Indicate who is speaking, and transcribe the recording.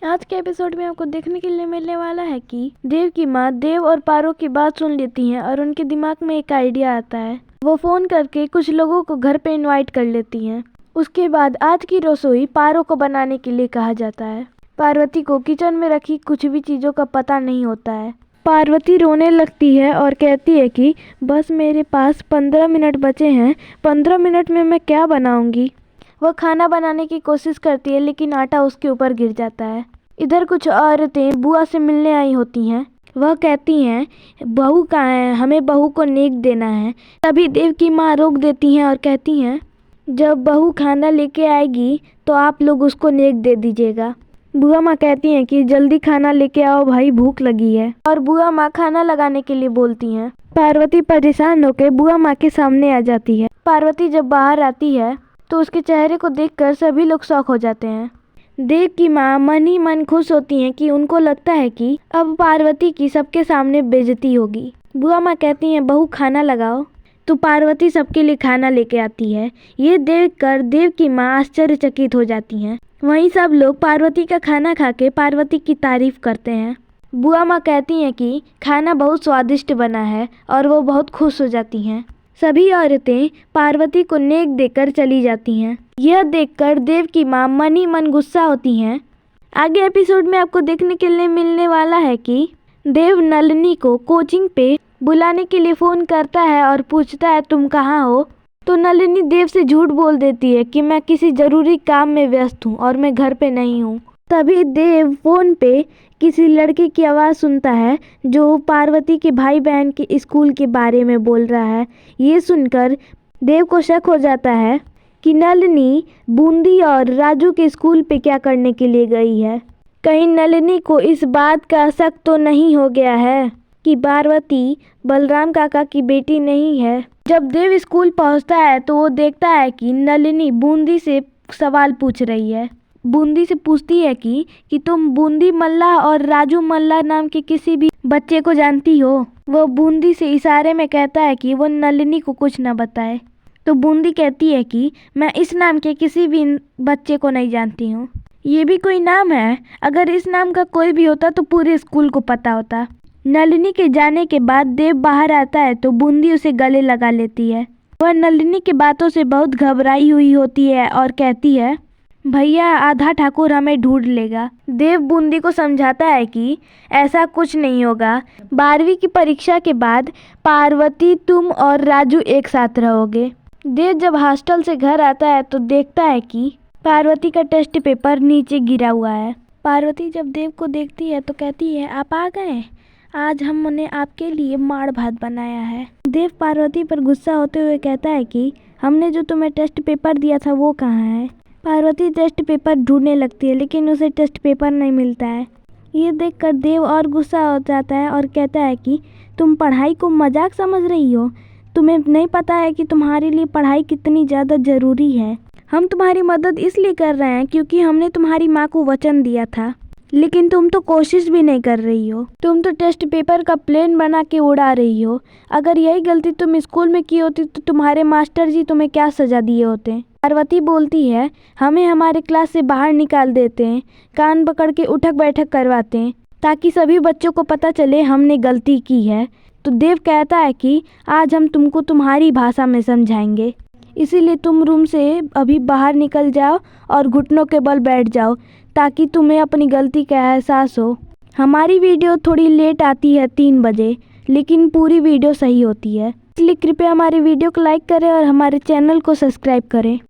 Speaker 1: आज के एपिसोड में आपको देखने के लिए मिलने वाला है कि देव की माँ देव और पारो की बात सुन लेती हैं और उनके दिमाग में एक आइडिया आता है। वो फोन करके कुछ लोगों को घर पे इनवाइट कर लेती हैं। उसके बाद आज की रसोई पारो को बनाने के लिए कहा जाता है। पार्वती को किचन में रखी कुछ भी चीजों का पता नहीं होता है। पार्वती रोने लगती है और कहती है कि बस मेरे पास 15 मिनट बचे हैं, 15 मिनट में मैं क्या बनाऊंगी। वह खाना बनाने की कोशिश करती है लेकिन आटा उसके ऊपर गिर जाता है। इधर कुछ औरतें बुआ से मिलने आई होती हैं। वह कहती हैं बहू कहाँ है, हमें बहू को नेक देना है। तभी देव की माँ रोक देती हैं और कहती हैं जब बहू खाना लेके आएगी तो आप लोग उसको नेक दे दीजिएगा। बुआ माँ कहती हैं कि जल्दी खाना लेके आओ भाई, भूख लगी है। और बुआ माँ खाना लगाने के लिए बोलती हैं। पार्वती परेशान होकर बुआ माँ के सामने आ जाती है। पार्वती जब बाहर आती है तो उसके चेहरे को देखकर सभी लोग शॉक हो जाते हैं। देव की माँ मन ही मन खुश होती हैं कि उनको लगता है कि अब पार्वती की सबके सामने बेइज्जती होगी। बुआ माँ कहती हैं बहू खाना लगाओ, तो पार्वती सबके लिए खाना लेके आती है। ये देखकर देव की माँ आश्चर्यचकित हो जाती हैं। वहीं सब लोग पार्वती का खाना खा के पार्वती की तारीफ करते हैं। बुआ माँ कहती हैं कि खाना बहुत स्वादिष्ट बना है और वो बहुत खुश हो जाती हैं। सभी औरतें पार्वती को नेक देकर चली जाती हैं। यह देखकर देव की माँ मन ही मन गुस्सा होती हैं। आगे एपिसोड में आपको देखने के लिए मिलने वाला है कि देव नलिनी को कोचिंग पे बुलाने के लिए फ़ोन करता है और पूछता है तुम कहाँ हो। तो नलिनी देव से झूठ बोल देती है कि मैं किसी ज़रूरी काम में व्यस्त हूँ और मैं घर पे नहीं हूँ। तभी देव फ़ोन पे किसी लड़के की आवाज़ सुनता है जो पार्वती के भाई बहन के स्कूल के बारे में बोल रहा है। ये सुनकर देव को शक हो जाता है कि नलिनी बूंदी और राजू के स्कूल पे क्या करने के लिए गई है। कहीं नलिनी को इस बात का शक तो नहीं हो गया है कि पार्वती बलराम काका की बेटी नहीं है। जब देव स्कूल पहुंचता है तो वो देखता है कि नलिनी बूंदी से सवाल पूछ रही है। बूंदी से पूछती है कि तुम बूंदी मल्ला और राजू मल्ला नाम के किसी भी बच्चे को जानती हो। वो बूंदी से इशारे में कहता है कि वो नलिनी को कुछ न बताए। तो बूंदी कहती है कि मैं इस नाम के किसी भी बच्चे को नहीं जानती हूँ। ये भी कोई नाम है? अगर इस नाम का कोई भी होता तो पूरे स्कूल को पता होता। नलिनी के जाने के बाद देव बाहर आता है तो बूंदी उसे गले लगा लेती है। वह नलिनी की बातों से बहुत घबराई हुई होती है और कहती है भैया आधा ठाकुर हमें ढूंढ लेगा। देव बूंदी को समझाता है कि ऐसा कुछ नहीं होगा। 12वीं की परीक्षा के बाद पार्वती, तुम और राजू एक साथ रहोगे। देव जब हॉस्टल से घर आता है तो देखता है कि पार्वती का टेस्ट पेपर नीचे गिरा हुआ है। पार्वती जब देव को देखती है तो कहती है आप आ गए, आज हमने आपके लिए माड़ भात बनाया है। देव पार्वती पर गुस्सा होते हुए कहता है कि हमने जो तुम्हें टेस्ट पेपर दिया था वो कहाँ है। पार्वती टेस्ट पेपर ढूंढने लगती है लेकिन उसे टेस्ट पेपर नहीं मिलता है। ये देखकर देव और गुस्सा हो जाता है और कहता है कि तुम पढ़ाई को मजाक समझ रही हो। तुम्हें नहीं पता है कि तुम्हारे लिए पढ़ाई कितनी ज़्यादा ज़रूरी है। हम तुम्हारी मदद इसलिए कर रहे हैं क्योंकि हमने तुम्हारी माँ को वचन दिया था, लेकिन तुम तो कोशिश भी नहीं कर रही हो। तुम तो टेस्ट पेपर का प्लेन बना के उड़ा रही हो। अगर यही गलती तुम स्कूल में की होती तो तुम्हारे मास्टर जी तुम्हें क्या सज़ा दिए होते। पार्वती बोलती है हमें हमारे क्लास से बाहर निकाल देते हैं, कान पकड़ के उठक बैठक करवाते हैं ताकि सभी बच्चों को पता चले हमने गलती की है। तो देव कहता है कि आज हम तुमको तुम्हारी भाषा में समझाएंगे, इसीलिए तुम रूम से अभी बाहर निकल जाओ और घुटनों के बल बैठ जाओ ताकि तुम्हें अपनी गलती का एहसास हो। हमारी वीडियो थोड़ी लेट आती है 3 बजे, लेकिन पूरी वीडियो सही होती है, इसलिए कृपया हमारी वीडियो को लाइक करें और हमारे चैनल को सब्सक्राइब करें।